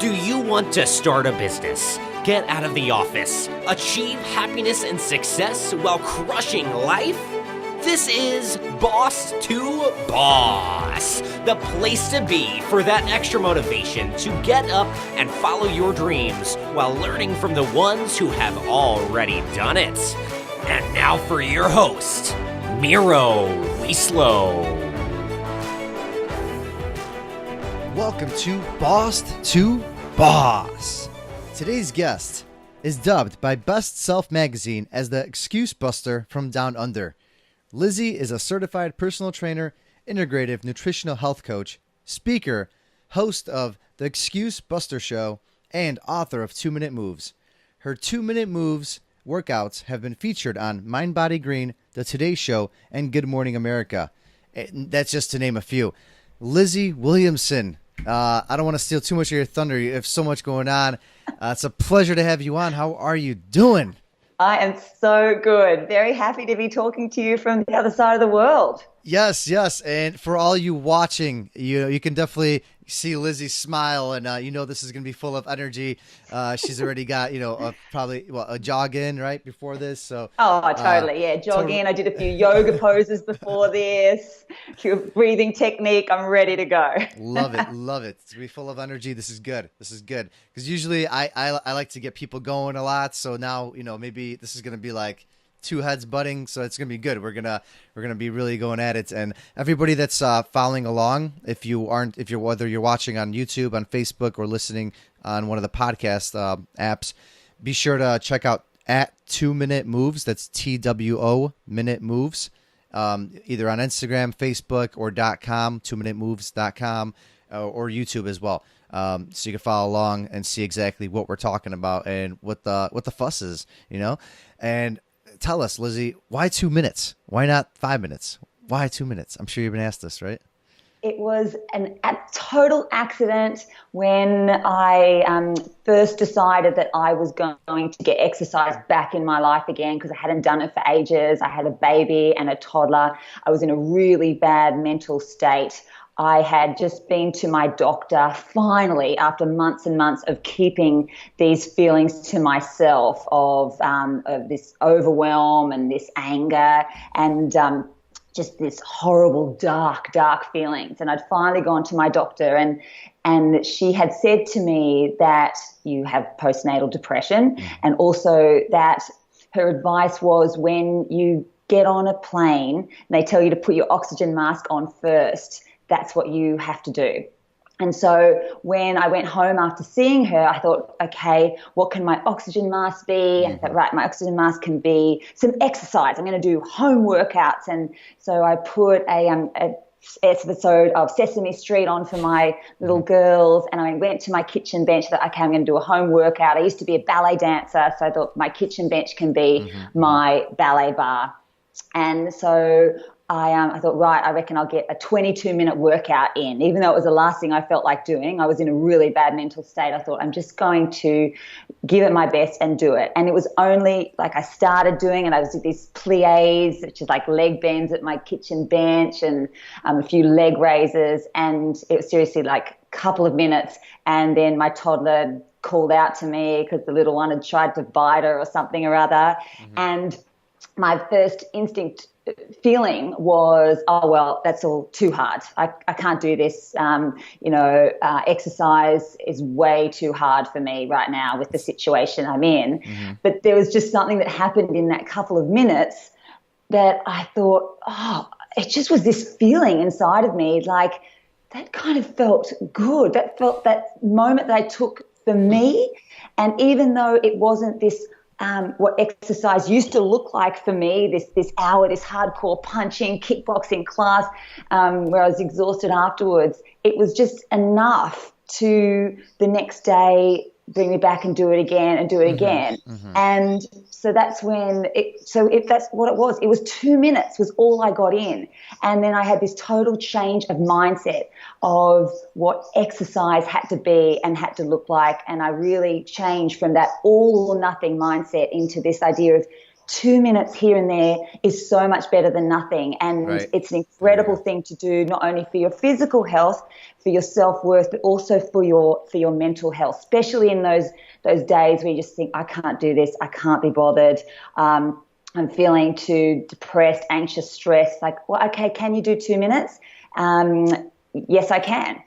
Do you want to start a business, get out of the office, achieve happiness and success while crushing life? This is Boss to Boss, the place to be for that extra motivation to get up and follow your dreams while learning from the ones who have already done it. And now for your host, Miro. Welcome to Boss to Boss. Today's guest is dubbed by Best Self magazine as the Excuse Buster from Down Under. Lizzie is a certified personal trainer, integrative nutritional health coach, speaker, host of the Excuse Buster Show, and author of 2-Minute Moves. Her 2-Minute Moves workouts have been featured on Mind Body Green, The Today Show, and Good Morning America. That's just to name a few. Lizzy Williamson. I don't want to steal too much of your thunder. You have so much going on. It's a pleasure to have you on. How are you doing? I am so good. Very happy to be talking to you from the other side of the world. Yes. And for all you watching, you can definitely see Lizzie smile, and this is going to be full of energy. She's already got probably a jog in right before this. So totally, yeah, jog in. I did a few yoga poses before this. Breathing technique. I'm ready to go. Love it. It's gonna be full of energy. This is good because usually I like to get people going a lot. So now maybe this is gonna be like two heads butting, so it's gonna be good. We're gonna be really going at it, and everybody that's following along, whether you're watching on YouTube, on Facebook, or listening on one of the podcast apps, be sure to check out at 2-Minute Moves. That's TWO Minute Moves, either on Instagram, Facebook, or .com, 2minutemoves.com, or YouTube as well. So you can follow along and see exactly what we're talking about and what the fuss is, and tell us, Lizzie, why 2 minutes? Why not 5 minutes? Why 2 minutes? I'm sure you've been asked this, right? It was a total accident when I first decided that I was going to get exercise back in my life again because I hadn't done it for ages. I had a baby and a toddler. I was in a really bad mental state. I had just been to my doctor finally after months and months of keeping these feelings to myself of this overwhelm and this anger and just this horrible, dark feelings. And I'd finally gone to my doctor and she had said to me that you have postnatal depression and also that her advice was when you get on a plane and they tell you to put your oxygen mask on first, that's what you have to do. And so when I went home after seeing her, I thought, okay, what can my oxygen mask be? And I thought, right, my oxygen mask can be some exercise. I'm going to do home workouts. And so I put a episode of Sesame Street on for my little girls, and I went to my kitchen bench. Thought, okay, I'm going to do a home workout. I used to be a ballet dancer, so I thought my kitchen bench can be my ballet bar. And so I thought, right, I reckon I'll get a 22-minute workout in. Even though it was the last thing I felt like doing, I was in a really bad mental state. I thought, I'm just going to give it my best and do it. And it was only like I started doing it. I was doing these plies, which is like leg bends at my kitchen bench, and a few leg raises. And it was seriously like a couple of minutes. And then my toddler called out to me because the little one had tried to bite her or something or other. And my first feeling was, oh, well, that's all too hard. I can't do this. Exercise is way too hard for me right now with the situation I'm in. But there was just something that happened in that couple of minutes that I thought, it just was this feeling inside of me, like that kind of felt good. That felt that moment that I took for me. And even though it wasn't this what exercise used to look like for me, this hour, this hardcore punching, kickboxing class where I was exhausted afterwards, it was just enough to the next day bring me back and do it again and do it again. And so that's when that's what it was. It was 2 minutes was all I got in. And then I had this total change of mindset of what exercise had to be and had to look like. And I really changed from that all or nothing mindset into this idea of 2 minutes here and there is so much better than nothing. And Right. it's an incredible thing to do, not only for your physical health, for your self-worth, but also for your mental health, especially in those days where you just think, I can't do this, I can't be bothered. I'm feeling too depressed, anxious, stressed. Like, well, okay, can you do 2 minutes? Yes, I can.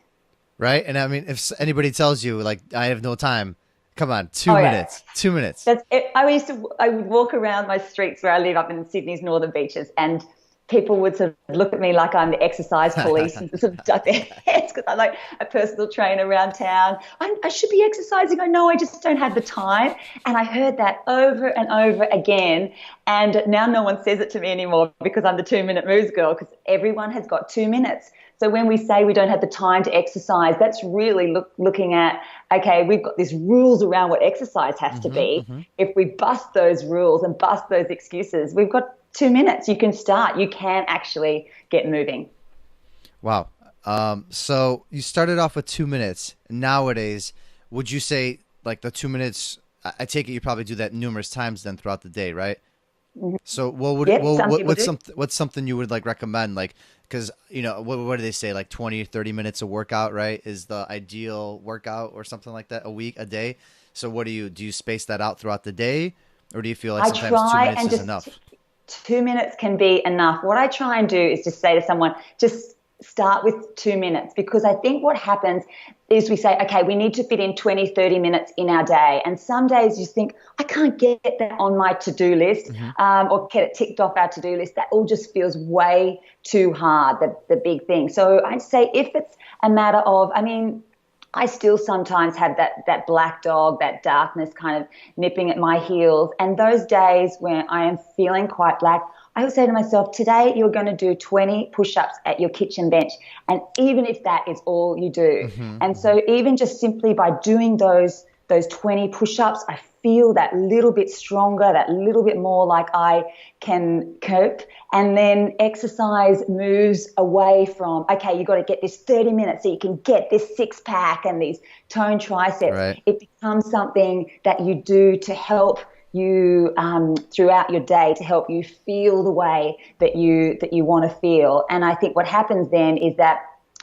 Right. And I mean, if anybody tells you like, I have no time, come on, 2 Oh, yeah. minutes, 2 minutes. That's it. I would walk around my streets where I live up in Sydney's northern beaches, and people would sort of look at me like I'm the exercise police and sort of duck their heads because I'm like a personal trainer around town. I should be exercising. I know, I just don't have the time. And I heard that over and over again. And now no one says it to me anymore because I'm the 2-minute moves girl, because everyone has got 2 minutes. So when we say we don't have the time to exercise, that's really looking at, okay, we've got these rules around what exercise has to be. If we bust those rules and bust those excuses, we've got 2 minutes. You can start. You can actually get moving. Wow. So you started off with 2 minutes. Nowadays, would you say like the 2 minutes, I take it you probably do that numerous times then throughout the day, right? So what would, Yep, some people do. what's something you would like recommend? Like, cause you know, what do they say? Like 20 or 30 minutes a workout, right? Is the ideal workout or something like that a day? So what do you space that out throughout the day? Or do you feel like sometimes 2 minutes is enough? 2 minutes can be enough. What I try and do is just say to someone, just start with 2 minutes, because I think what happens is we say, okay, we need to fit in 20, 30 minutes in our day. And some days you think, I can't get that on my to-do list or get it ticked off our to-do list. That all just feels way too hard, the big thing. So I'd say if it's a matter of, I mean, I still sometimes have that black dog, that darkness kind of nipping at my heels. And those days when I am feeling quite black, I would say to myself, today you're going to do 20 push-ups at your kitchen bench. And even if that is all you do. And so even just simply by doing those 20 push-ups, I feel that little bit stronger, that little bit more like I can cope. And then exercise moves away from, okay, you've got to get this 30 minutes so you can get this six-pack and these toned triceps. Right. It becomes something that you do to help you throughout your day, to help you feel the way that you want to feel. And I think what happens then is that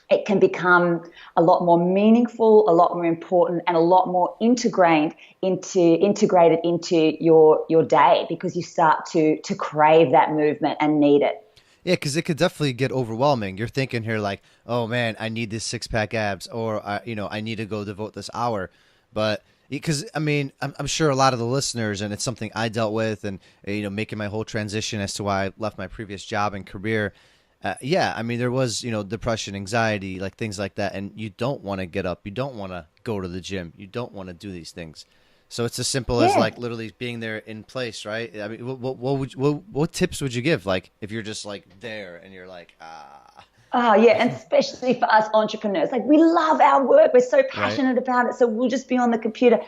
it can become a lot more meaningful, a lot more important, and a lot more integrated into your day, because you start to crave that movement and need it. Yeah, because it could definitely get overwhelming. You're thinking here like, oh man, I need this six-pack abs, or I need to go devote this hour. But because I mean, I'm sure a lot of the listeners, and it's something I dealt with, and making my whole transition as to why I left my previous job and career. Yeah, I mean, there was depression, anxiety, like things like that, and you don't want to get up, you don't want to go to the gym, you don't want to do these things. So it's as simple as like literally being there in place, right? I mean, what tips would you give? Like if you're just like there and you're like, Oh, yeah, and especially for us entrepreneurs. Like, we love our work. We're so passionate about it. So we'll just be on the computer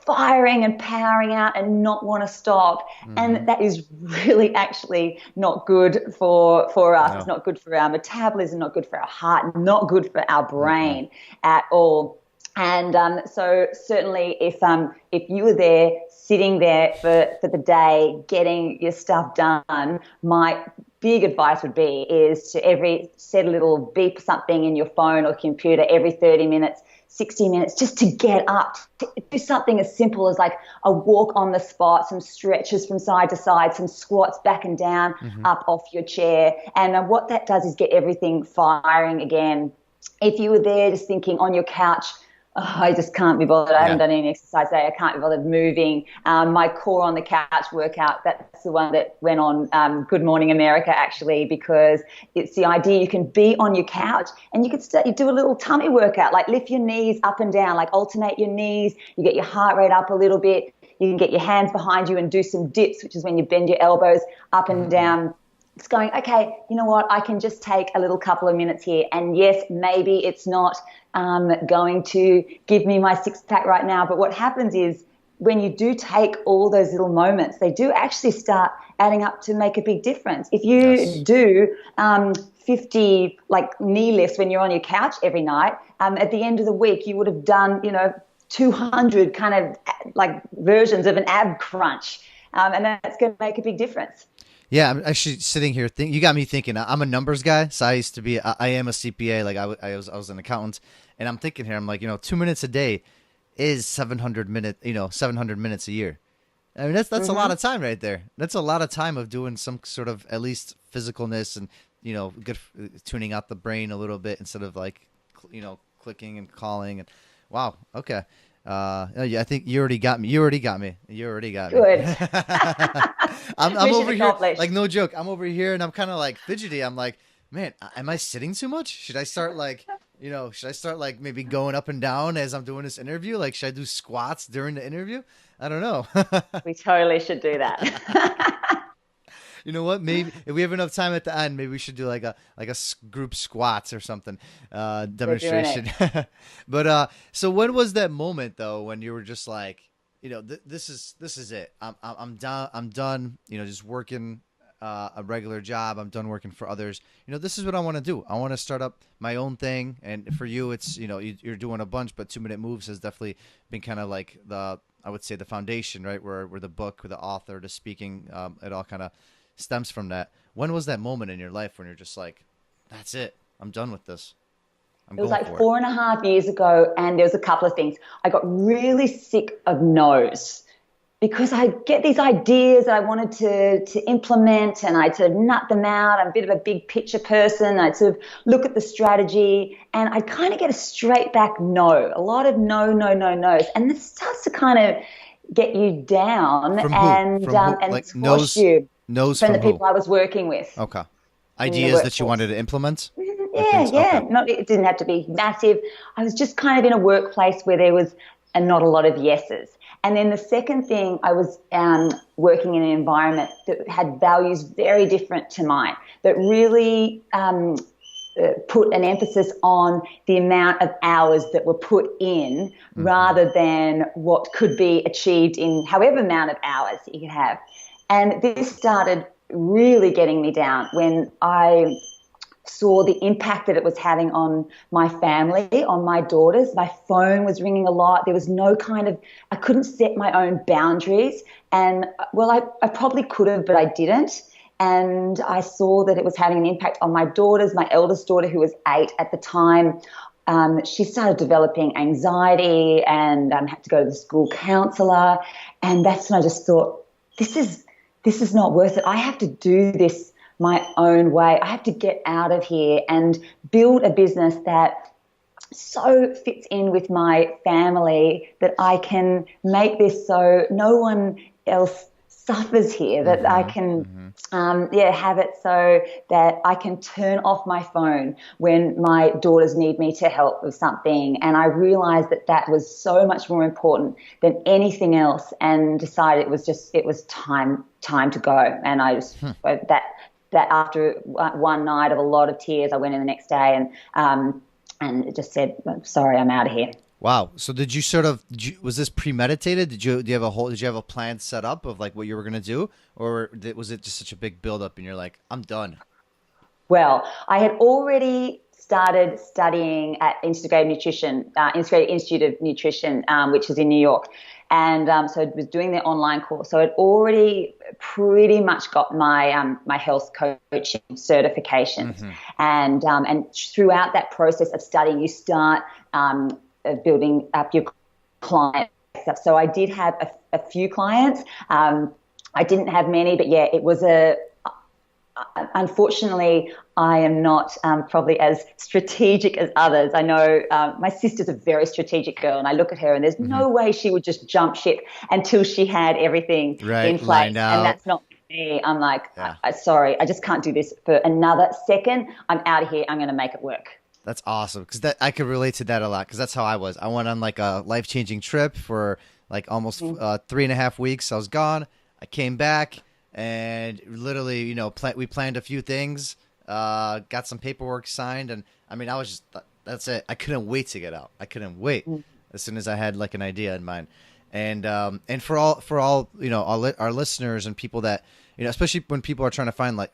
firing and powering out and not want to stop. And that is really actually not good for us. No. It's not good for our metabolism, not good for our heart, not good for our brain at all. And so certainly if you were there, sitting there for the day, getting your stuff done, my big advice would be is to set a little beep something in your phone or computer every 30 minutes, 60 minutes, just to get up, to do something as simple as like a walk on the spot, some stretches from side to side, some squats back and down, up off your chair. And what that does is get everything firing again. If you were there just thinking on your couch, I just can't be bothered. I haven't done any exercise today. I can't be bothered moving. My core on the couch workout, that's the one that went on Good Morning America, actually, because it's the idea you can be on your couch and you do a little tummy workout, like lift your knees up and down, like alternate your knees. You get your heart rate up a little bit. You can get your hands behind you and do some dips, which is when you bend your elbows up and down. It's going, okay, you know what, I can just take a little couple of minutes here. And yes, maybe it's not going to give me my six-pack right now. But what happens is when you do take all those little moments, they do actually start adding up to make a big difference. If you do 50 like knee lifts when you're on your couch every night, at the end of the week, you would have done, 200 kind of like versions of an ab crunch. and that's going to make a big difference. Yeah, I'm actually sitting here. You got me thinking. I'm a numbers guy, so I am a CPA. Like I was an accountant, and I'm thinking here. I'm like, 2 minutes a day is 700 minutes a year. I mean, that's a lot of time right there. That's a lot of time of doing some sort of at least physicalness and good tuning out the brain a little bit instead of like clicking and calling and wow. Okay. Yeah, I think you already got me. Good. I'm Mission over here, accomplished. like no joke. I'm over here and I'm kind of like fidgety. I'm like, man, am I sitting too much? Should I start like, maybe going up and down as I'm doing this interview? Like, should I do squats during the interview? I don't know. We totally should do that. You know what? Maybe if we have enough time at the end, maybe we should do like a group squats or something, demonstration. But so when was that moment though when you were just like, this is it. I'm done. I'm done. Just working a regular job. I'm done working for others. This is what I want to do. I want to start up my own thing. And for you, it's you're doing a bunch, but 2-minute moves has definitely been kind of like I would say the foundation, right? Where the book, where the author, the speaking, it all kind of stems from that. When was that moment in your life when you're just like, that's it, I'm done with this? It was like 4.5 years ago, and there was a couple of things. I got really sick of no's because I get these ideas that I wanted to implement, and I'd sort of nut them out. I'm a bit of a big picture person. I'd sort of look at the strategy, and I'd kind of get a straight back no, a lot of no, no's. And this starts to kind of get you down and Like squash you. No's from the who? people I was working with. Okay. Ideas that you wanted to implement? Yeah. Okay. It didn't have to be massive. I was just kind of in a workplace where there was not a lot of yeses. And then the second thing, I was working in an environment that had values very different to mine, that really put an emphasis on the amount of hours that were put in rather than what could be achieved in however amount of hours you could have. And this started really getting me down when I saw the impact that it was having on my family, on my daughters. My phone was ringing a lot. There was I couldn't set my own boundaries. And, well, I probably could have, but I didn't. And I saw that it was having an impact on my daughters. My eldest daughter, who was 8 at the time, she started developing anxiety and had to go to the school counselor. And that's when I just thought, this is not worth it. I have to do this my own way. I have to get out of here and build a business that so fits in with my family that I can make this so no one else suffers here, that I can have it so that I can turn off my phone when my daughters need me to help with something. And I realized that was so much more important than anything else, and decided it was time to go. And I just that after one night of a lot of tears, I went in the next day and just said, sorry, I'm out of here. Wow. So did you was this premeditated? Did you have a plan set up of like what you were going to do, or was it just such a big buildup and you're like, I'm done? Well, I had already started studying at Integrative Institute of Nutrition, which is in New York. And so I was doing their online course. So I'd already pretty much got my my health coaching certifications. And throughout that process of studying, you start building up your client stuff. So I did have a few clients. I didn't have many, but yeah, it was unfortunately, I am not probably as strategic as others. I know my sister's a very strategic girl, and I look at her and there's no way she would just jump ship until she had everything in place. And that's not me. I'm like, sorry, I just can't do this for another second. I'm out of here. I'm going to make it work. That's awesome, because I could relate to that a lot, because that's how I was. I went on like a life-changing trip for like almost 3.5 weeks. I was gone. I came back. And literally, we planned a few things, got some paperwork signed, and I mean, I was just, that's it. I couldn't wait to get out. I couldn't wait as soon as I had like an idea in mind. And for all our listeners and people that, especially when people are trying to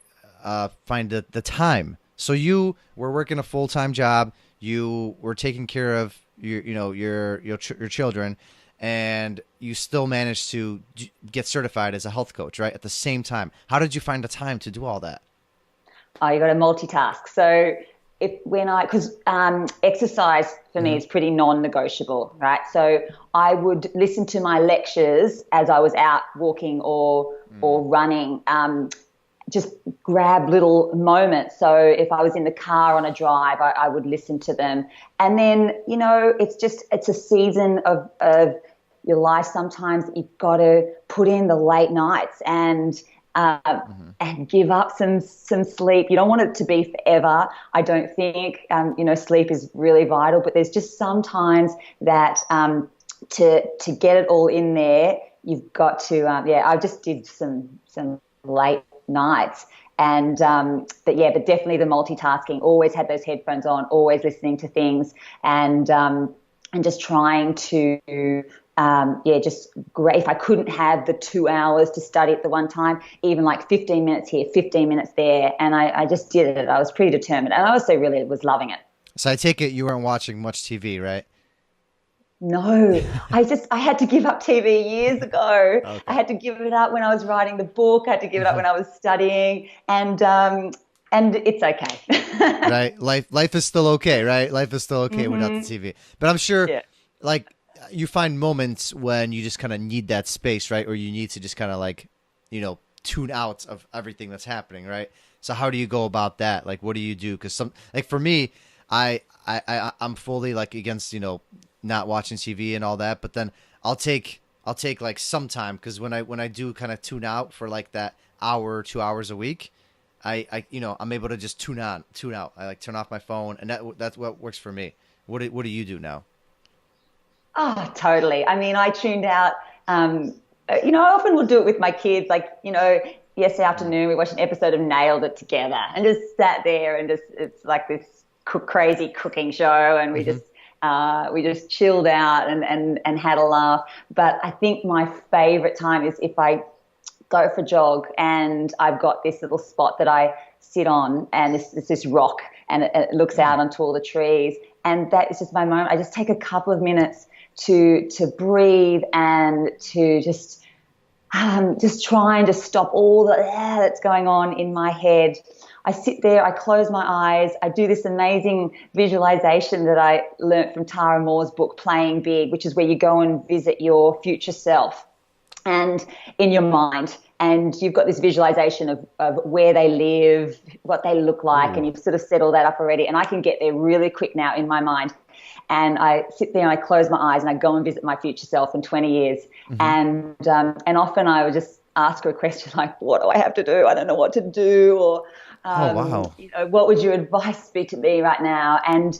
find the time. So you were working a full-time job, you were taking care of your children, and you still managed to get certified as a health coach, right? At the same time. How did you find the time to do all that? Oh, you got to multitask. So because exercise for me is pretty non-negotiable, right? So I would listen to my lectures as I was out walking or running, just grab little moments. So if I was in the car on a drive, I would listen to them. And then, it's a season of your life. Sometimes you've got to put in the late nights and give up some sleep. You don't want it to be forever. I don't think, sleep is really vital, but there's just sometimes that to get it all in there, you've got to, I just did some late nights but definitely the multitasking, always had those headphones on, always listening to things and just trying to, just great. If I couldn't have the 2 hours to study at the one time, even like 15 minutes here, 15 minutes there. And I just did it. I was pretty determined. And I also really was loving it. So I take it you weren't watching much TV, right? No, I had to give up TV years ago. Okay. I had to give it up when I was writing the book. I had to give it up when I was studying, and it's okay. Right. Life is still okay, right? Life is still okay without the TV. But I'm sure you find moments when you just kind of need that space, right? Or you need to just kind of tune out of everything that's happening, right? So how do you go about that? Like, what do you do? Because for me, I'm fully against, not watching TV and all that, but then I'll take like some time, because when I do kind of tune out for like that hour or 2 hours a week, I'm able to just tune out. I turn off my phone, and that's what works for me. What do you do now? Oh, totally. I mean, I tuned out. I often will do it with my kids. Yesterday afternoon we watched an episode of Nailed It together, and just sat there and it's like this crazy cooking show, and we just chilled out and had a laugh. But I think my favorite time is if I go for a jog and I've got this little spot that I sit on, and it's this rock, and it looks out onto all the trees, and that is just my moment. I just take a couple of minutes to breathe and to just try and just stop all the that's going on in my head. I sit there, I close my eyes, I do this amazing visualization that I learnt from Tara Moore's book, Playing Big, which is where you go and visit your future self and in your mind. And you've got this visualization of where they live, what they look like, and you've sort of set all that up already. And I can get there really quick now in my mind. And I sit there and I close my eyes and I go and visit my future self in 20 years. And often I would just ask her a question like, what do I have to do? I don't know what to do. Or, what would your advice be to me right now? And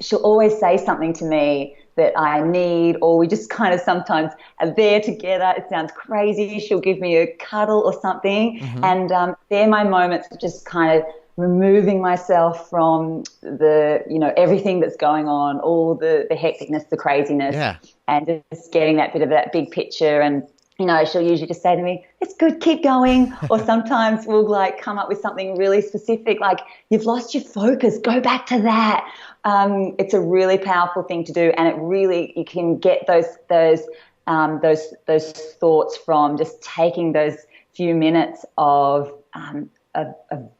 she'll always say something to me that I need, or we just kind of sometimes are there together. It sounds crazy. She'll give me a cuddle or something. And they're my moments of just kind of removing myself from the, everything that's going on, all the hecticness, the craziness, and just getting that bit of that big picture. And, she'll usually just say to me, it's good, keep going. Or sometimes we'll come up with something really specific, like, you've lost your focus, go back to that. It's a really powerful thing to do, and it really, you can get those thoughts from just taking those few minutes of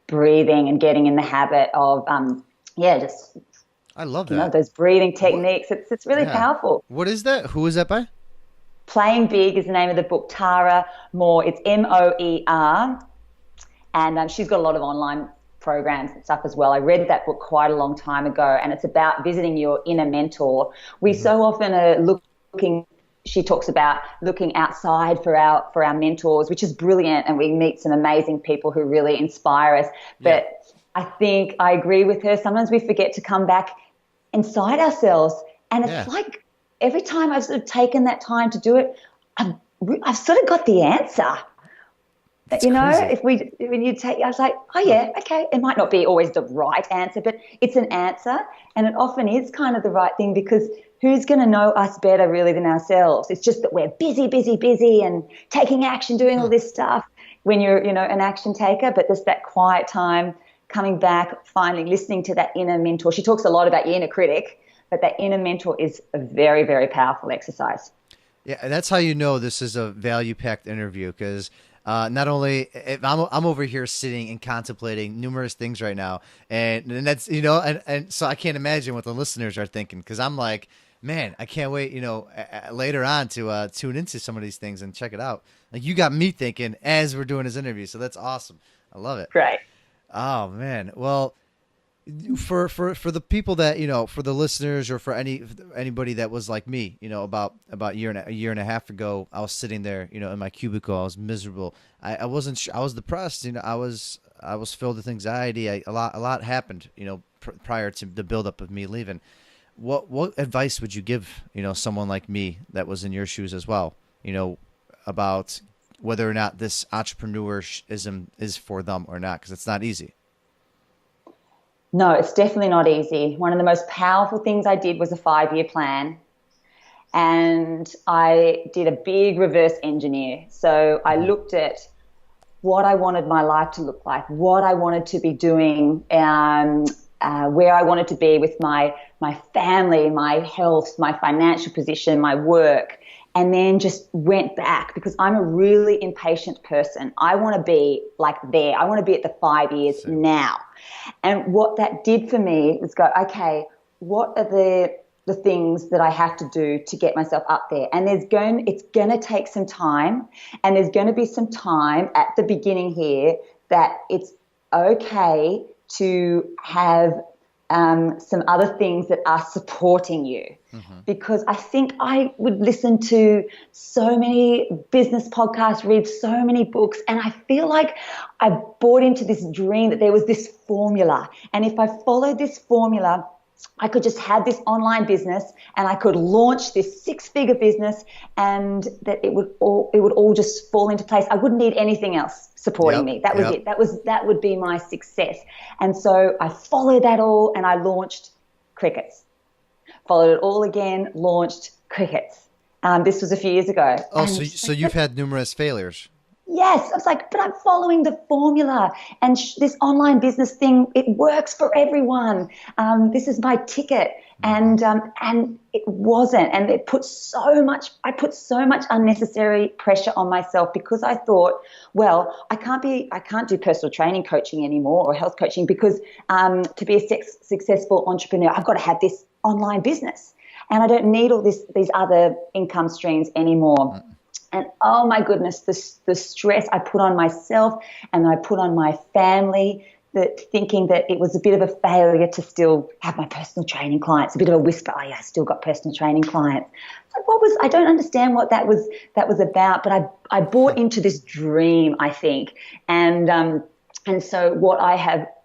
breathing and getting in the habit of I love that. Those breathing techniques. It's really powerful. What is that? Who is that by? Playing Big is the name of the book. Tara Moore. It's Moer, and she's got a lot of online programs and stuff as well. I read that book quite a long time ago, and it's about visiting your inner mentor. We so often are looking. She talks about looking outside for our mentors, which is brilliant, and we meet some amazing people who really inspire us. But I think I agree with her. Sometimes we forget to come back inside ourselves, and it's like every time I've sort of taken that time to do it, I've sort of got the answer. That's crazy. I was like, oh yeah, okay. It might not be always the right answer, but it's an answer, and it often is kind of the right thing, because who's going to know us better really than ourselves? It's just that we're busy and taking action, doing all this stuff when you're, an action taker, but there's that quiet time, coming back, finally listening to that inner mentor. She talks a lot about your inner critic, but that inner mentor is a very, very powerful exercise. Yeah, that's how you know this is a value-packed interview because not only if I'm over here sitting and contemplating numerous things right now, and that's and so I can't imagine what the listeners are thinking because I'm like, man, I can't wait later on to tune into some of these things and check it out. Like you got me thinking as we're doing this interview, so that's awesome. I love it. Right. Oh man, well. For the people that for the listeners or for anybody that was like me about a year and a half ago, I was sitting there in my cubicle. I was miserable. I wasn't I was depressed. I was filled with anxiety. A lot happened prior to the buildup of me leaving. What advice would you give someone like me that was in your shoes as well about whether or not this entrepreneurism is for them or not, because it's not easy. No, it's definitely not easy. One of the most powerful things I did was a 5-year plan. And I did a big reverse engineer. So I looked at what I wanted my life to look like, what I wanted to be doing, where I wanted to be with my family, my health, my financial position, my work, and then just went back because I'm a really impatient person. I want to be like there. I want to be at the 5 years now. And what that did for me was go, okay, what are the things that I have to do to get myself up there? And it's going to take some time, and there's going to be some time at the beginning here that it's okay to have some other things that are supporting you. Mm-hmm. Because I think I would listen to so many business podcasts, read so many books, and I feel like I bought into this dream that there was this formula. And if I followed this formula, I could just have this online business and I could launch this 6-figure business, and that it would all just fall into place. I wouldn't need anything else supporting me. That was it. That would be my success. And so I followed that all and I launched Crickets. Followed it all again, launched Crickets. This was a few years ago. Oh, so you've had numerous failures. Yes. I was like, but I'm following the formula, and this online business thing, it works for everyone. This is my ticket. And it wasn't. And I put so much unnecessary pressure on myself because I thought, well, I can't do personal training coaching anymore or health coaching because to be a successful entrepreneur, I've got to have this online business, and I don't need all these other income streams anymore. And oh my goodness, the stress I put on myself and I put on my family, that thinking that it was a bit of a failure to still have my personal training clients, a bit of a whisper, oh yeah, I still got personal training clients. Like I don't understand what that was about, but I bought into this dream, I think. And so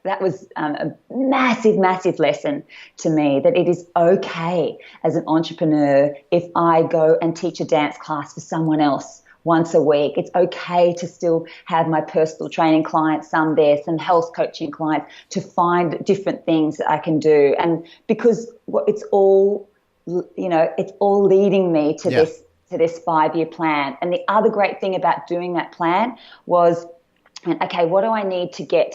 that was a massive, massive lesson to me, that it is okay as an entrepreneur if I go and teach a dance class for someone else once a week. It's okay to still have my personal training clients, some health coaching clients, to find different things that I can do. And because it's all leading me to this 5-year plan. And the other great thing about doing that plan was, okay, what do I need to get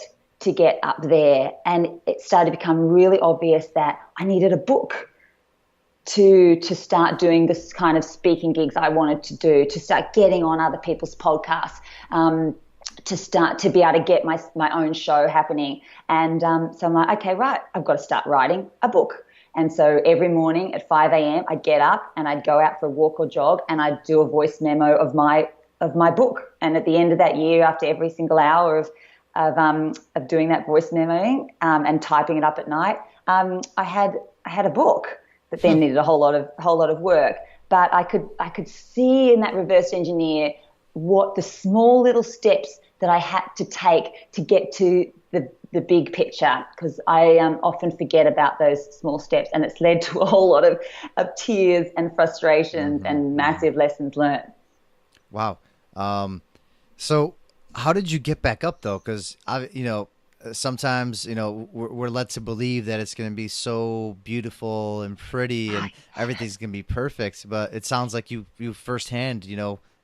up there? And it started to become really obvious that I needed a book to start doing this kind of speaking gigs I wanted to do, to start getting on other people's podcasts, to start to be able to get my own show happening. And so I'm like, okay, right, I've got to start writing a book. And so every morning at 5 a.m. I'd get up and I'd go out for a walk or jog, and I'd do a voice memo of my book. And at the end of that year, after every single hour of doing that voice memoing and typing it up at night, I had a book that then needed a whole lot of work. But I could see in that reverse engineer what the small little steps that I had to take to get to the big picture, because I often forget about those small steps, and it's led to a whole lot of tears and frustrations and massive lessons learned. Wow. So how did you get back up though? Because sometimes we're led to believe that it's going to be so beautiful and pretty and everything's going to be perfect, but it sounds like you firsthand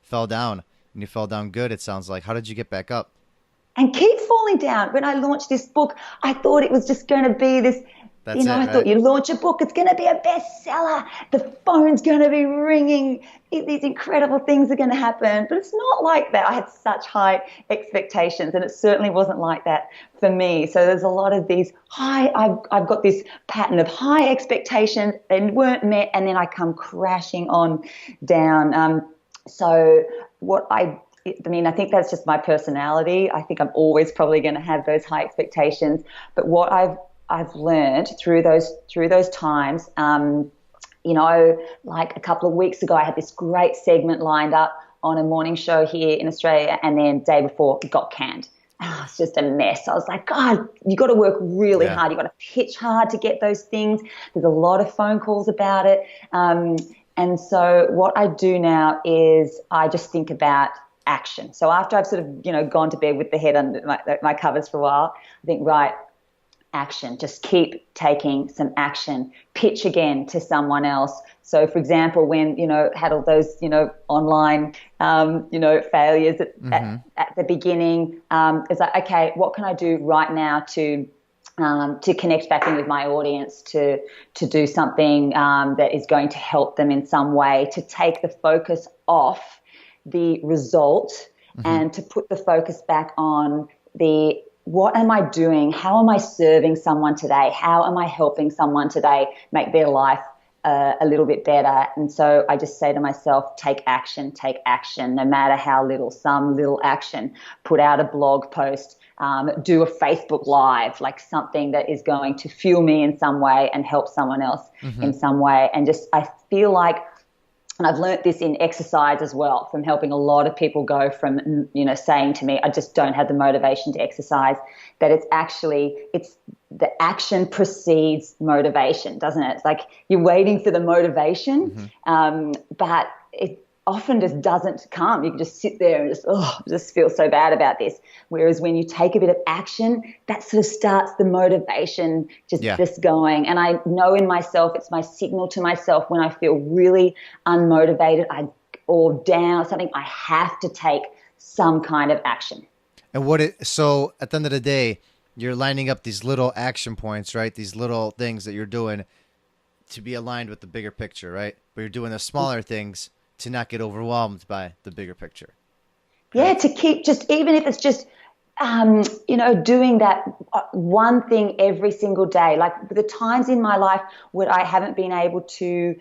fell down, and you fell down good. It sounds like. How did you get back up? And keep falling down. When I launched this book, I thought it was just going to be That's I thought you launch a book, it's going to be a bestseller. The phone's going to be ringing. These incredible things are going to happen. But it's not like that. I had such high expectations, and it certainly wasn't like that for me. So there's a lot of these I've got this pattern of high expectations and weren't met, and then I come crashing on down. So I think that's just my personality. I think I'm always probably going to have those high expectations. But what I've learned through those times, like a couple of weeks ago, I had this great segment lined up on a morning show here in Australia, and then the day before it got canned. Oh, it's just a mess. I was like, God, you got to work really hard. You got to pitch hard to get those things. There's a lot of phone calls about it. And so what I do now is I just think about action. So after I've sort of, gone to bed with the head under my covers for a while, I think, right, action. Just keep taking some action. Pitch again to someone else. So, for example, when, had all those, online, failures at the beginning, it's like, okay, what can I do right now to connect back in with my audience, to do something that is going to help them in some way, to take the focus off the result and to put the focus back on what am I doing? How am I serving someone today? How am I helping someone today make their life a little bit better? And so I just say to myself, take action, no matter how little, some little action. Put out a blog post, do a Facebook Live, like something that is going to fuel me in some way and help someone else in some way. And just, I feel like, and I've learnt this in exercise as well, from helping a lot of people go from, saying to me, I just don't have the motivation to exercise, that it's the action precedes motivation, doesn't it? It's like you're waiting for the motivation, but it often just doesn't come. You can just sit there and just feel so bad about this. Whereas when you take a bit of action, that sort of starts the motivation just going. And I know in myself, it's my signal to myself when I feel really unmotivated or down or something, I have to take some kind of action. And so at the end of the day, you're lining up these little action points, right? These little things that you're doing to be aligned with the bigger picture, right? But you're doing the smaller things to not get overwhelmed by the bigger picture. Yeah, to keep even if it's just, doing that one thing every single day. Like the times in my life where I haven't been able to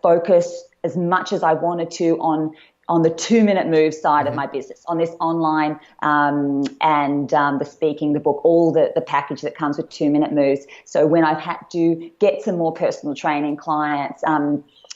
focus as much as I wanted to on the 2-minute move side of my business, on this online and the speaking, the book, all the package that comes with 2-minute moves. So when I've had to get some more personal training clients,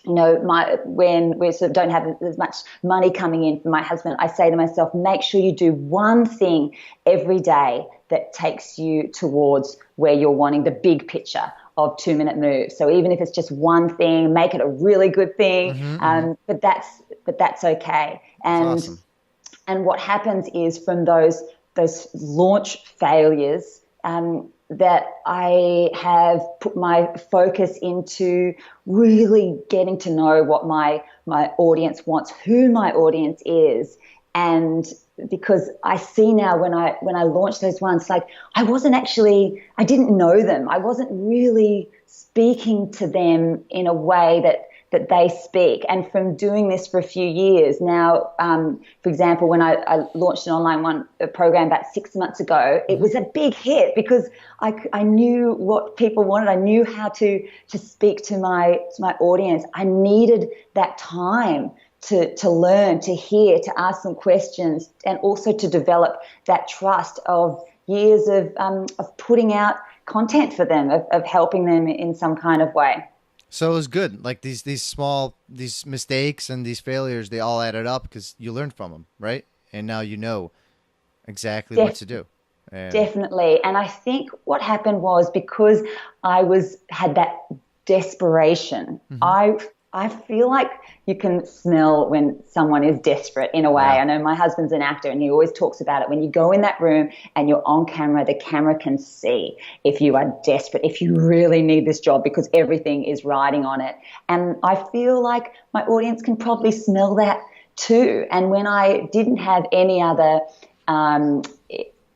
when we sort of don't have as much money coming in from my husband, I say to myself, make sure you do one thing every day that takes you towards where you're wanting, the big picture of 2-minute moves. So even if it's just one thing, make it a really good thing. But that's okay. And awesome. And what happens is from those launch failures, that I have put my focus into really getting to know what my audience wants, who my audience is. And because I see now when I launched those ones, like I didn't know them. I wasn't really speaking to them in a way that they speak. And from doing this for a few years now, for example, when I launched an online program about 6 months ago, it was a big hit because I knew what people wanted. I knew how to speak to my audience. I needed that time to learn, to hear, to ask some questions, and also to develop that trust of years of putting out content for them, of helping them in some kind of way. So it was good. Like these mistakes and these failures, they all added up because you learned from them, right? And now you know exactly what to do. Definitely. And I think what happened was because I had that desperation, I feel like you can smell when someone is desperate in a way. I know my husband's an actor and he always talks about it. When you go in that room and you're on camera, the camera can see if you are desperate, if you really need this job because everything is riding on it. And I feel like my audience can probably smell that too. And when I didn't have any other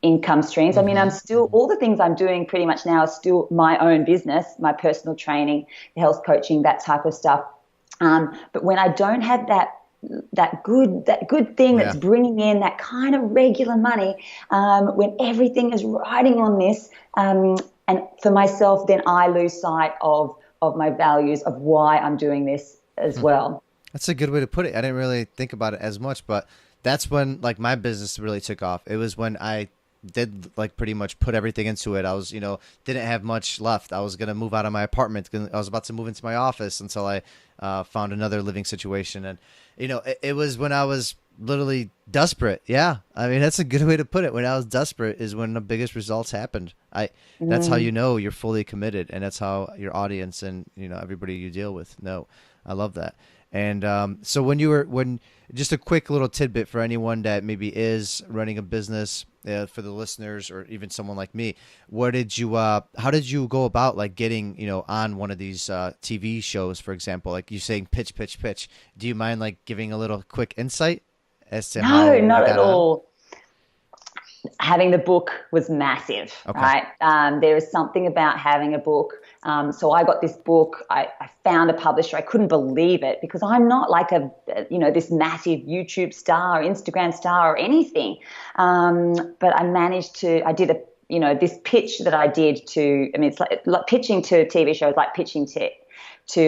income streams. I mean, I'm still, all the things I'm doing pretty much now are still my own business, my personal training, health coaching, that type of stuff. But when I don't have that good thing that's bringing in that kind of regular money, when everything is riding on this, and for myself, then I lose sight of my values, of why I'm doing this as well. That's a good way to put it. I didn't really think about it as much, but that's when like my business really took off. It was when I did like pretty much put everything into it. I was, didn't have much left. I was going to move out of my apartment. I was about to move into my office until I found another living situation. And, it was when I was literally desperate. Yeah. I mean, that's a good way to put it. When I was desperate is when the biggest results happened. That's how you're fully committed. And that's how your audience and, everybody you deal with know. I love that. And so just a quick little tidbit for anyone that maybe is running a business, for the listeners or even someone like me, how did you go about like getting, on one of these TV shows, for example, like you saying pitch. Do you mind like giving a little quick insight as to how? No, not at all. Having the book was massive, right? There is something about having a book. So I got this book. I found a publisher. I couldn't believe it because I'm not like this massive YouTube star or Instagram star or anything. But I did this pitch that I did it's like pitching to TV shows, like pitching to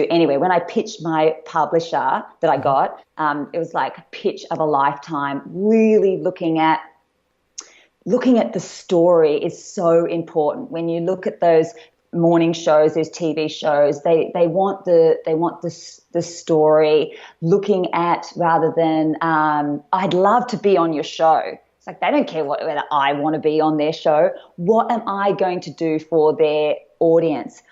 anyway, when I pitched my publisher that I got, it was like a pitch of a lifetime, really looking at the story is so important. When you look at those morning shows, those TV shows, they want the story looking at, rather than I'd love to be on your show. It's like they don't care whether I want to be on their show. What am I going to do for their audience?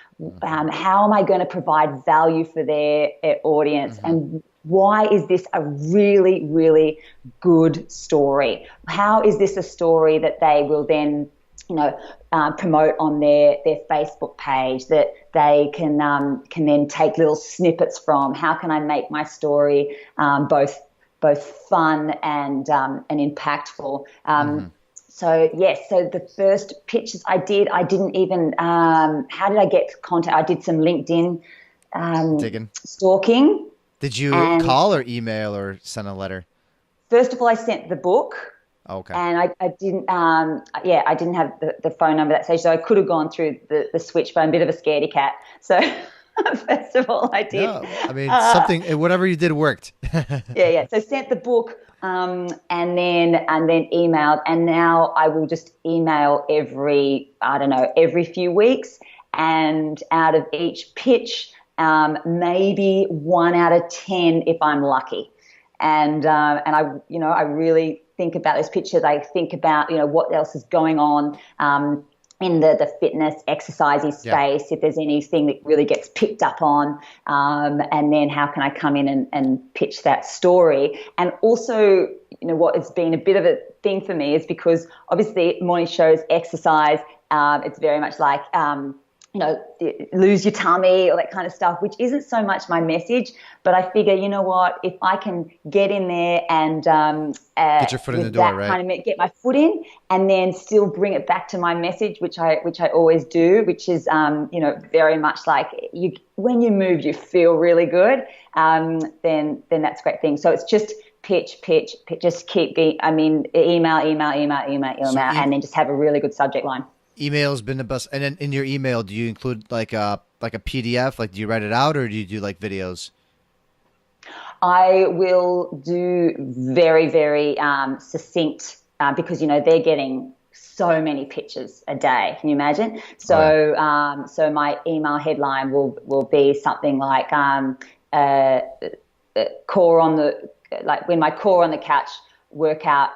How am I going to provide value for their audience? And why is this a really, really good story? How is this a story that they will then, promote on their Facebook page, that they can then take little snippets from? How can I make my story both fun and impactful? So the first pitches I didn't even, how did I get contact? I did some LinkedIn stalking. Did you call or email or send a letter? First of all, I sent the book. Okay. And I didn't, I didn't have the phone number at that stage, so I could have gone through the switch, but I'm a bit of a scaredy cat. So first of all, I did. No, I mean, whatever you did worked. Yeah. So sent the book, and then emailed, and now I will just email every few weeks, and out of each pitch, maybe 1 out of 10 if I'm lucky. And I really think about those pitches. I think about, what else is going on in the fitness, exercising space, if there's anything that really gets picked up on, and then how can I come in and pitch that story. And also, what has been a bit of a thing for me is because obviously morning shows, exercise, it's very much like, lose your tummy, all that kind of stuff, which isn't so much my message. But I figure, if I can get in there and get your foot in the door, right? Kind of get my foot in, and then still bring it back to my message, which I always do, which is very much like when you move, you feel really good. Then that's a great thing. So it's just pitch, just keep email, and then just have a really good subject line. Email's been the best. And then in your email, do you include like a PDF? Like, do you write it out, or do you do like videos? I will do very, very succinct because they're getting so many pitches a day. Can you imagine? So so my email headline will be something like core on the, like when my core on the couch workout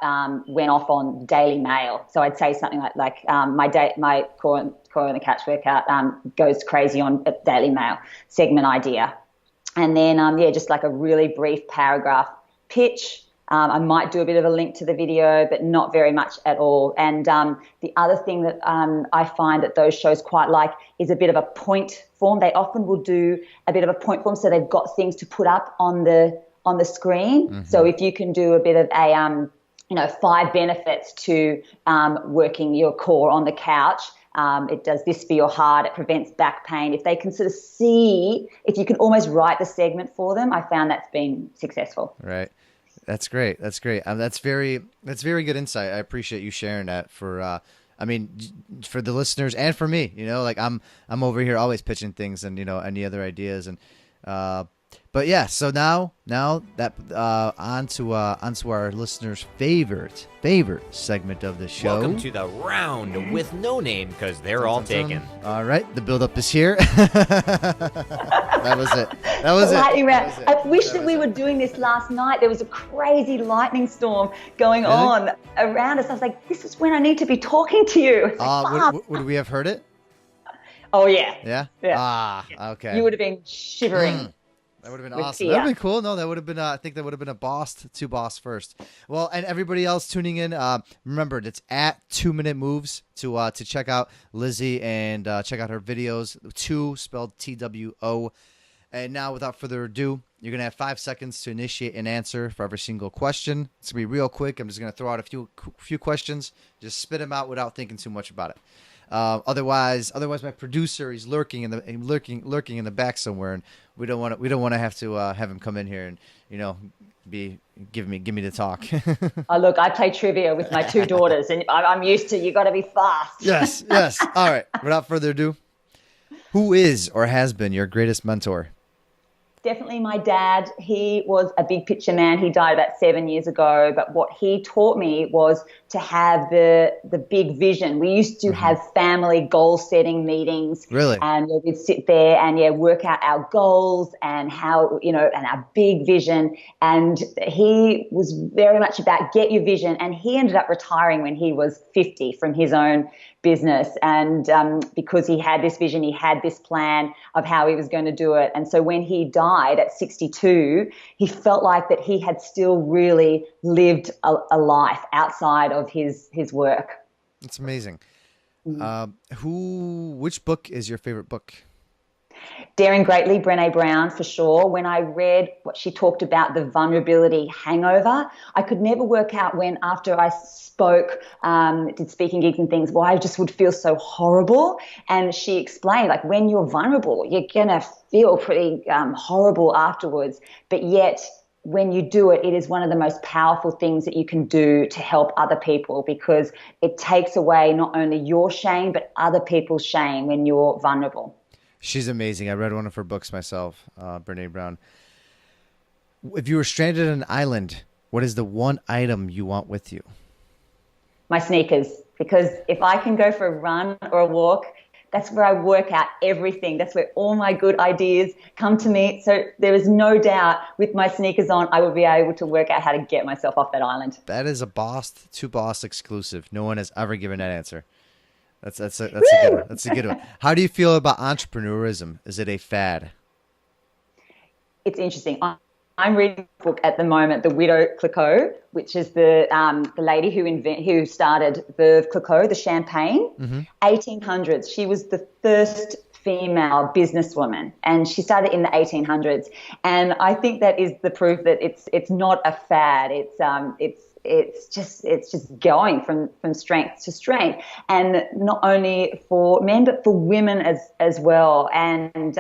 went off on Daily Mail. So I'd say something like my core on the couch workout goes crazy on Daily Mail, segment idea. And then just like a really brief paragraph pitch. I might do a bit of a link to the video, but not very much at all. And the other thing that I find that those shows quite like is a bit of a point form. They often will do a bit of a point form, so they've got things to put up on the screen. Mm-hmm. So if you can do a bit of 5 benefits to working your core on the couch. It does this for your heart. It prevents back pain. If they can sort of see, if you can almost write the segment for them, I found that's been successful. Right. That's great. That's great. That's very good insight. I appreciate you sharing that for for the listeners and for me. Like I'm over here always pitching things and any other ideas and but yeah. So now that onto our listeners' favorite segment of the show. Welcome to the round with no name because they're all taken. All right, the build-up is here. That was it. Lightning round. I wish that we were doing this last night. There was a crazy lightning storm going on around us. I was like, this is when I need to be talking to you. Would we have heard it? Oh, yeah. Yeah? Okay. You would have been shivering. That would have been awesome. That would have been cool. No, that would have been, I think that would have been a boss to boss first. Well, and everybody else tuning in, remember, it's at 2 Minute Moves to check out Lizzie and check out her videos. 2 spelled TWO. And now, without further ado, you're going to have 5 seconds to initiate an answer for every single question. It's going to be real quick. I'm just going to throw out a few questions. Just spit them out without thinking too much about it. Otherwise, my producer is lurking in the back somewhere, and we don't want to have to have him come in here and give me the talk. Oh, look, I play trivia with my 2 daughters, and I'm used to you got to be fast. Yes. All right. Without further ado, who is or has been your greatest mentor? Definitely my dad. He was a big picture man. He died about 7 years ago. But what he taught me was to have the big vision. We used to have family goal setting meetings. Really? And we'd sit there and work out our goals and how, and our big vision. And he was very much about get your vision. And he ended up retiring when he was 50 from his own business. And because he had this vision, he had this plan of how he was going to do it. And so when he died at 62, he felt like that he had still really lived a life outside of his work. It's amazing. Which book is your favorite book? Daring Greatly, Brené Brown, for sure. When I read what she talked about, the vulnerability hangover, I could never work out when, after I spoke, did speaking gigs and things, why I just would feel so horrible. And she explained, like, when you're vulnerable, you're going to feel pretty horrible afterwards. But yet, when you do it, it is one of the most powerful things that you can do to help other people, because it takes away not only your shame, but other people's shame when you're vulnerable. She's amazing. I read one of her books myself, Brené Brown. If you were stranded on an island, what is the one item you want with you? My sneakers, because if I can go for a run or a walk, that's where I work out everything. That's where all my good ideas come to me. So there is no doubt with my sneakers on, I will be able to work out how to get myself off that island. That is a boss to boss exclusive. No one has ever given that answer. That's a good one. That's a good one. How do you feel about entrepreneurism? Is it a fad? It's interesting. I'm reading a book at the moment, The Widow Clicquot, which is the lady who started Veuve Clicquot, the champagne, 1800s. She was the first female businesswoman, and she started in the 1800s. And I think that is the proof that it's not a fad. It's just going from strength to strength, and not only for men but for women as well. And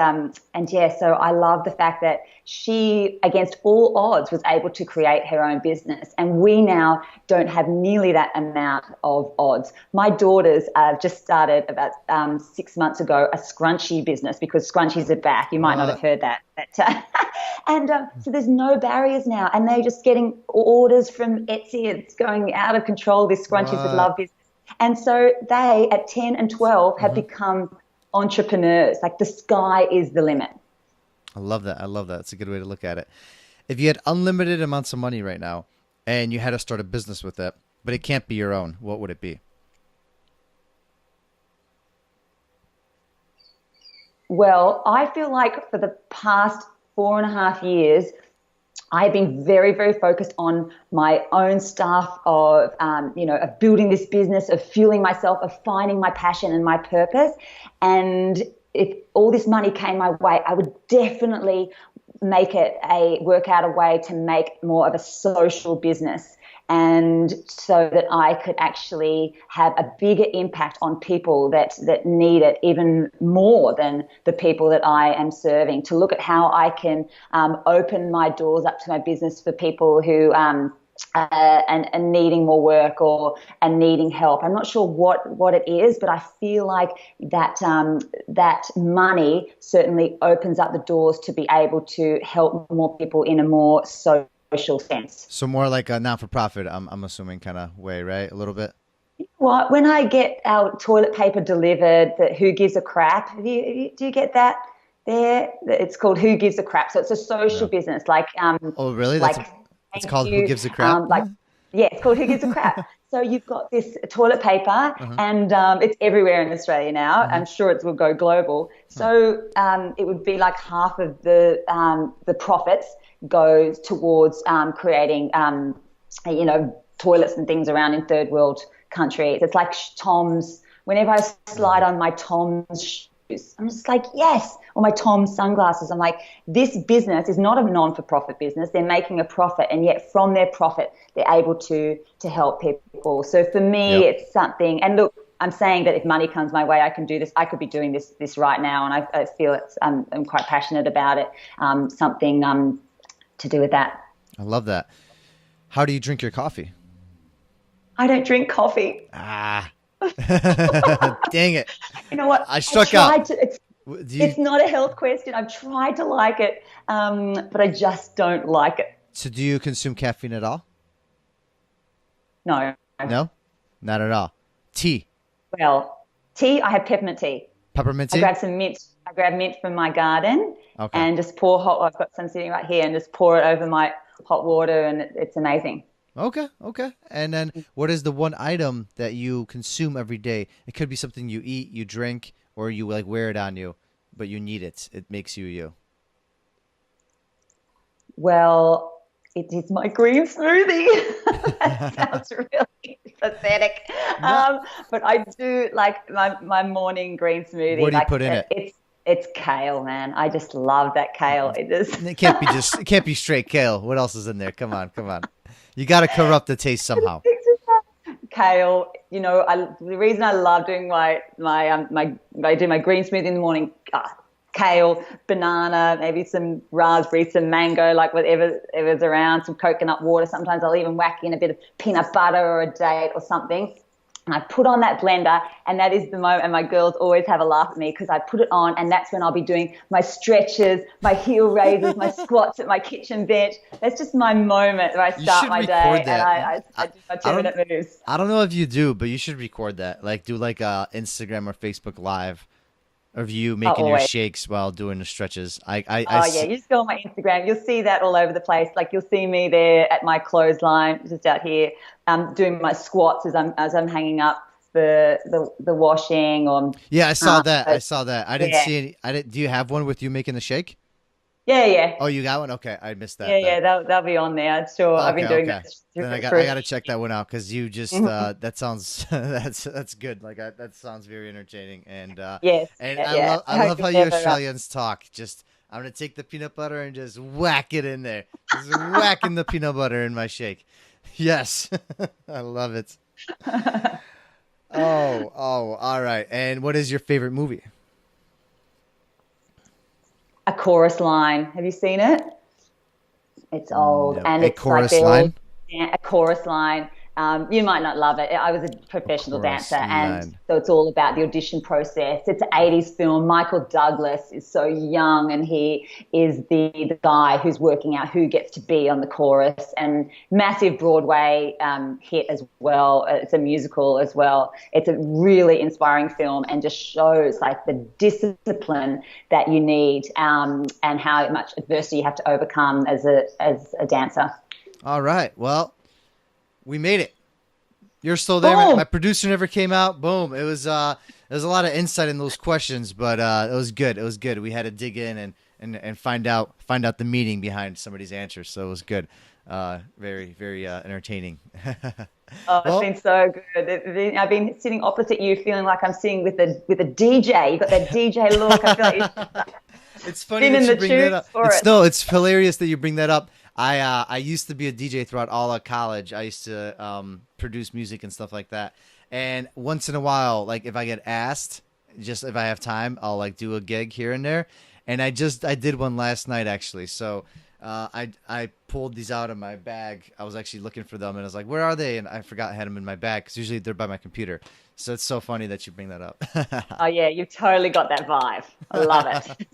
yeah, so I love the fact that she, against all odds, was able to create her own business, and we now don't have nearly that amount of odds. My daughters just started about 6 months ago a scrunchie business, because scrunchies are back. You might not have heard that. And so there's no barriers now, and they're just getting orders from Etsy. It's going out of control, this Scrunchies with Love business. And so they, at 10 and 12, have become entrepreneurs. Like, the sky is the limit. I love that. It's a good way to look at it. If you had unlimited amounts of money right now and you had to start a business with it, but it can't be your own, what would it be? Well, I feel like for the past 4.5 years, I've been very, very focused on my own stuff of building this business, of fueling myself, of finding my passion and my purpose. And if all this money came my way, I would definitely work out a way to make more of a social business. and so that I could actually have a bigger impact on people that need it even more than the people that I am serving, to look at how I can open my doors up to my business for people who and needing more work and needing help. I'm not sure what it is, but I feel like that that money certainly opens up the doors to be able to help more people in a more social sense. So more like a not-for-profit, I'm assuming, kind of way, right? A little bit. Well, when I get our toilet paper delivered, that Who Gives a Crap? Do you get that? There, it's called Who Gives a Crap. So it's a social business, like Oh, really? like It's called Who Gives a Crap? It's called Who Gives a Crap. So you've got this toilet paper, and it's everywhere in Australia now. I'm sure it will go global. So it would be like half of the profits goes towards creating, toilets and things around in third world countries. It's like Tom's. Whenever I slide on my Tom's shoes, I'm just like, yes, or my Tom's sunglasses. I'm like, this business is not a non-for-profit business. They're making a profit, and yet from their profit, they're able to help people. So for me, it's something. And look, I'm saying that if money comes my way, I can do this. I could be doing this right now, and I feel it's. I'm quite passionate about it. Something to do with that. I love that. How do you drink your coffee? I don't drink coffee. Dang it. You know what? I struck out. It's not a health question. I've tried to like it, but I just don't like it. So do you consume caffeine at all? No. No? Not at all. Tea? Well, tea, I have peppermint tea. Peppermint tea? I grab some mint. I grab mint from my garden and just pour hot. I've got some sitting right here, and just pour it over my hot water, and it's amazing. Okay. And then what is the one item that you consume every day? It could be something you eat, you drink, or you like wear it on you, but you need it. It makes you you. Well, it is my green smoothie. That sounds really pathetic. No. But I do like my morning green smoothie. What do you put in it? It's kale, man. I just love that kale. It can't be straight kale. What else is in there? Come on. You got to corrupt the taste somehow. Kale, the reason I love doing I do my green smoothie in the morning. Kale, banana, maybe some raspberry, some mango, like whatever's around, some coconut water. Sometimes I'll even whack in a bit of peanut butter or a date or something. And I put on that blender, and that is the moment, and my girls always have a laugh at me because I put it on, and that's when I'll be doing my stretches, my heel raises, my squats at my kitchen bench. That's just my moment where I start my day, and I do my 2-minute moves. I don't know if you do, but you should record that. Like do like a Instagram or Facebook Live of you making your shakes while doing the stretches. You just go on my Instagram. You'll see that all over the place. Like you'll see me there at my clothesline, just out here, doing my squats as I'm hanging up the washing. I saw that. I didn't see any. Do you have one with you making the shake? Yeah. Oh, you got one? Okay, I missed that. Yeah, that'll be on there. Sure, okay, I've been doing that. Then I got to check that one out because you just that sounds that's good. Like that sounds very entertaining and yes, and I love how you Australians talk. Just I'm gonna take the peanut butter and just whack it in there. Just whacking the peanut butter in my shake. Yes, I love it. Oh, all right. And what is your favorite movie? A Chorus Line. Have you seen it? It's old, and it's Chorus Line. A Chorus Line. You might not love it. I was a professional dancer, and so it's all about the audition process. It's an 80s film. Michael Douglas is so young, and he is the guy who's working out who gets to be on the chorus, and massive Broadway hit as well. It's a musical as well. It's a really inspiring film and just shows like the discipline that you need and how much adversity you have to overcome as a dancer. All right. Well, we made it. You're still there. My producer never came out. Boom. It was a lot of insight in those questions, but it was good. It was good. We had to dig in and find out the meaning behind somebody's answers. So it was good. Very, very entertaining. It's been so good. I've been sitting opposite you, feeling like I'm sitting with a DJ. You got that DJ look. I feel like it's funny that you bring that up. It's hilarious that you bring that up. I used to be a DJ throughout all of college. I used to produce music and stuff like that. And once in a while, like if I get asked, just if I have time, I'll like do a gig here and there. And I did one last night actually. So I pulled these out of my bag. I was actually looking for them and I was like, where are they? And I forgot I had them in my bag because usually they're by my computer. So it's so funny that you bring that up. Oh yeah, you've totally got that vibe. I love it.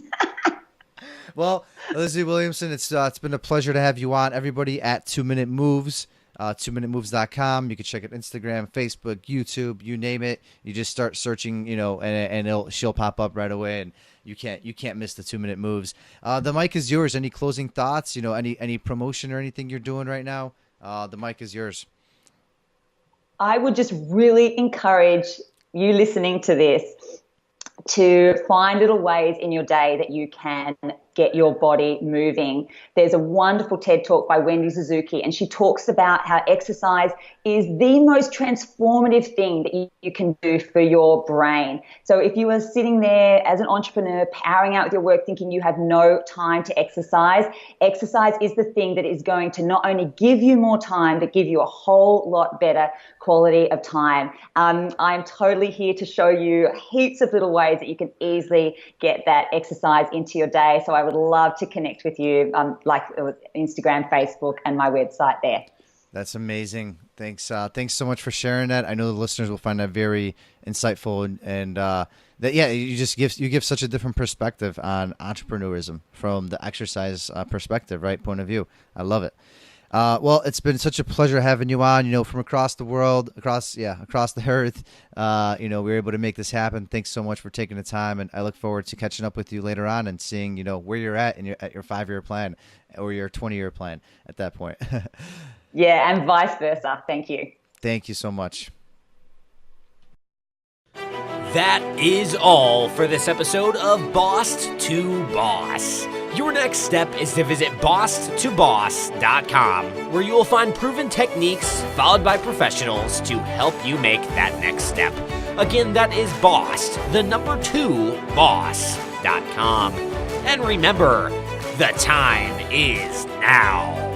Well, Lizzy Williamson, it's been a pleasure to have you on. Everybody at 2 Minute Moves, 2minutemoves.com. You can check out Instagram, Facebook, YouTube, you name it. You just start searching, and she'll pop up right away, and you can't miss the 2 Minute Moves. The mic is yours. Any closing thoughts? Any promotion or anything you're doing right now? The mic is yours. I would just really encourage you listening to this to find little ways in your day that you can get your body moving. There's a wonderful TED Talk by Wendy Suzuki, and she talks about how exercise is the most transformative thing that you can do for your brain. So if you are sitting there as an entrepreneur, powering out with your work, thinking you have no time to exercise, exercise is the thing that is going to not only give you more time, but give you a whole lot better quality of time. I'm totally here to show you heaps of little ways that you can easily get that exercise into your day. So I would love to connect with you, like Instagram, Facebook, and my website there. That's amazing. Thanks. Thanks so much for sharing that. I know the listeners will find that very insightful, and you give such a different perspective on entrepreneurism from the exercise perspective, right? Point of view. I love it. Well, it's been such a pleasure having you on, from across the world, across the earth. We were able to make this happen. Thanks so much for taking the time. And I look forward to catching up with you later on and seeing, where you're at at your 5-year plan or your 20-year plan at that point. Yeah. And vice versa. Thank you. Thank you so much. That is all for this episode of Boss to Boss. Your next step is to visit bosstoboss.com, where you will find proven techniques followed by professionals to help you make that next step. Again, that is boss2boss.com. And remember, the time is now.